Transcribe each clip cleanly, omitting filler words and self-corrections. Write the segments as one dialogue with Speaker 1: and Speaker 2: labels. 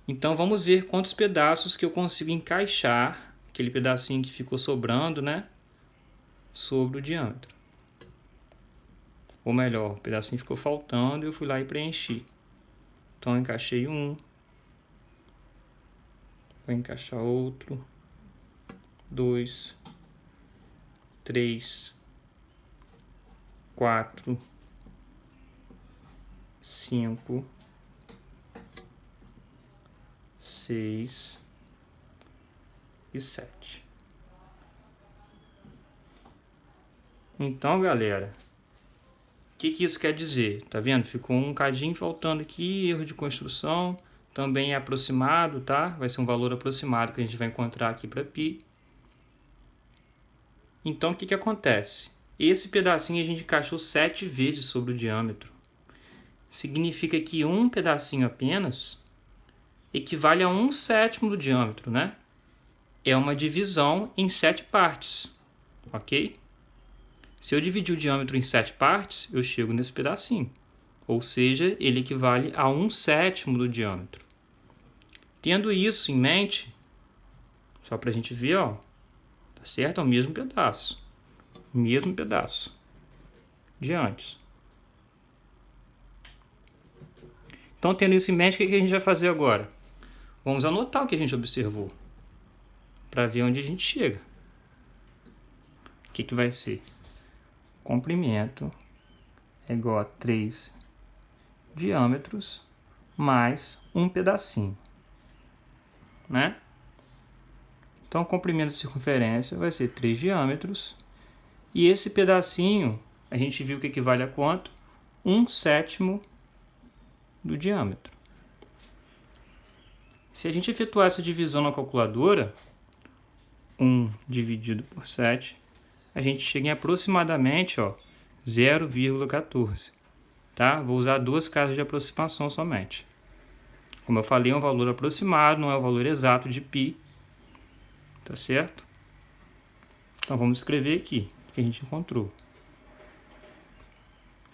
Speaker 1: Então vamos ver quantos pedaços que eu consigo encaixar, aquele pedacinho que ficou sobrando, né, sobre o diâmetro. Ou melhor, o pedacinho ficou faltando e eu fui lá e preenchi. Então eu encaixei um, vou encaixar outro, 2, 3, 4, 5, 6 e 7. Então, galera, o que isso quer dizer? Tá vendo? Ficou um cadinho faltando aqui, erro de construção. Também é aproximado, tá? Vai ser um valor aproximado que a gente vai encontrar aqui para π. Então, o que acontece? Esse pedacinho a gente encaixou 7 vezes sobre o diâmetro. Significa que um pedacinho apenas equivale a 1/7 do diâmetro, né? É uma divisão em 7 partes, ok? Se eu dividir o diâmetro em 7 partes, eu chego nesse pedacinho. Ou seja, ele equivale a 1/7 do diâmetro. Tendo isso em mente, só para a gente ver, ó, tá certo? É o mesmo pedaço. Mesmo pedaço de antes. Então, tendo isso em mente, o que a gente vai fazer agora? Vamos anotar o que a gente observou, para ver onde a gente chega. O que vai ser? Comprimento é igual a 3 diâmetros mais um pedacinho, né? Então, o comprimento de circunferência vai ser 3 diâmetros. E esse pedacinho, a gente viu que equivale a quanto? 1/7 do diâmetro. Se a gente efetuar essa divisão na calculadora, 1 dividido por 7, a gente chega em aproximadamente 0,14. Tá? Vou usar duas casas de aproximação somente. Como eu falei, é um valor aproximado, não é o valor exato de π. Tá certo? Então vamos escrever aqui o que a gente encontrou.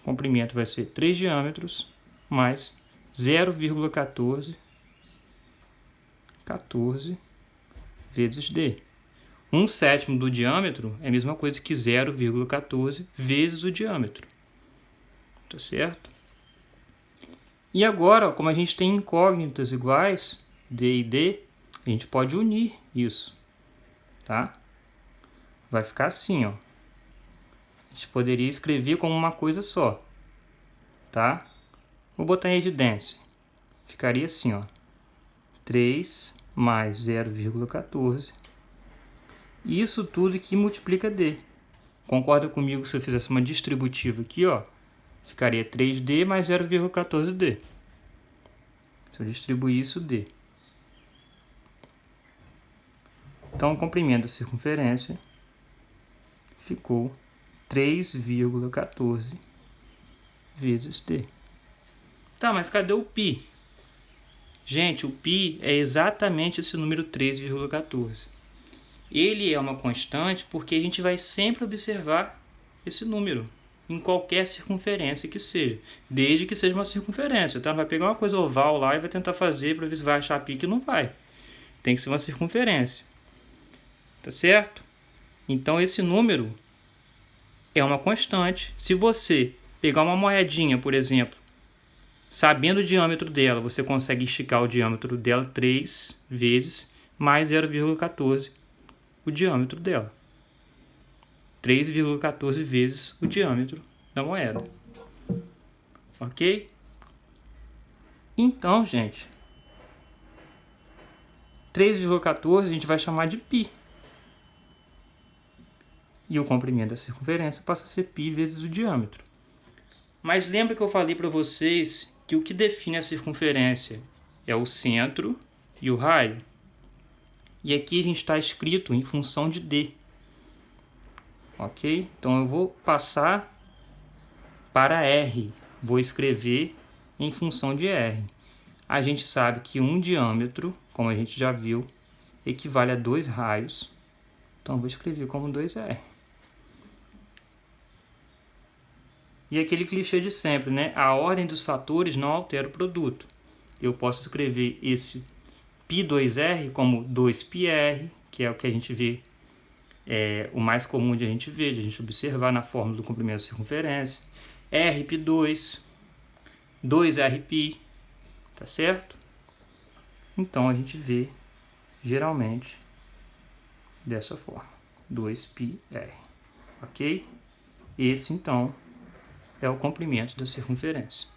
Speaker 1: O comprimento vai ser 3 diâmetros mais 0,14 vezes d. 1/7 do diâmetro é a mesma coisa que 0,14 vezes o diâmetro. Tá certo? E agora, como a gente tem incógnitas iguais, d e d, a gente pode unir isso. Tá? Vai ficar assim, ó. A gente poderia escrever como uma coisa só. Tá? Vou botar em evidência. Ficaria assim, ó. 3 mais 0,14. Isso tudo que multiplica d. Concorda comigo se eu fizesse uma distributiva aqui, ó? Ficaria 3d mais 0,14d. Se eu distribuir isso, d. Então, o comprimento da circunferência ficou 3,14 vezes d. Tá, mas cadê o π? Gente, o π é exatamente esse número 3,14. Ele é uma constante porque a gente vai sempre observar esse número em qualquer circunferência que seja, desde que seja uma circunferência. Tá? Vai pegar uma coisa oval lá e vai tentar fazer para ver se vai achar π, que não vai. Tem que ser uma circunferência. Tá certo? Então esse número é uma constante. Se você pegar uma moedinha, por exemplo, sabendo o diâmetro dela, você consegue esticar o diâmetro dela 3 vezes mais 0,14 o diâmetro dela. 3,14 vezes o diâmetro da moeda. Ok? Então, gente, 3,14 a gente vai chamar de π. E o comprimento da circunferência passa a ser π vezes o diâmetro. Mas lembra que eu falei para vocês que o que define a circunferência é o centro e o raio? E aqui a gente está escrito em função de d. Ok? Então eu vou passar para R. Vou escrever em função de R. A gente sabe que um diâmetro, como a gente já viu, equivale a 2 raios. Então eu vou escrever como 2R. E aquele clichê de sempre, né? A ordem dos fatores não altera o produto. Eu posso escrever esse π2r como 2πr, que é o que a gente vê, o mais comum de a gente ver, de a gente observar na fórmula do comprimento da circunferência. rπ2, 2rπ, tá certo? Então a gente vê geralmente dessa forma, 2πr, ok? Esse então é o comprimento da circunferência.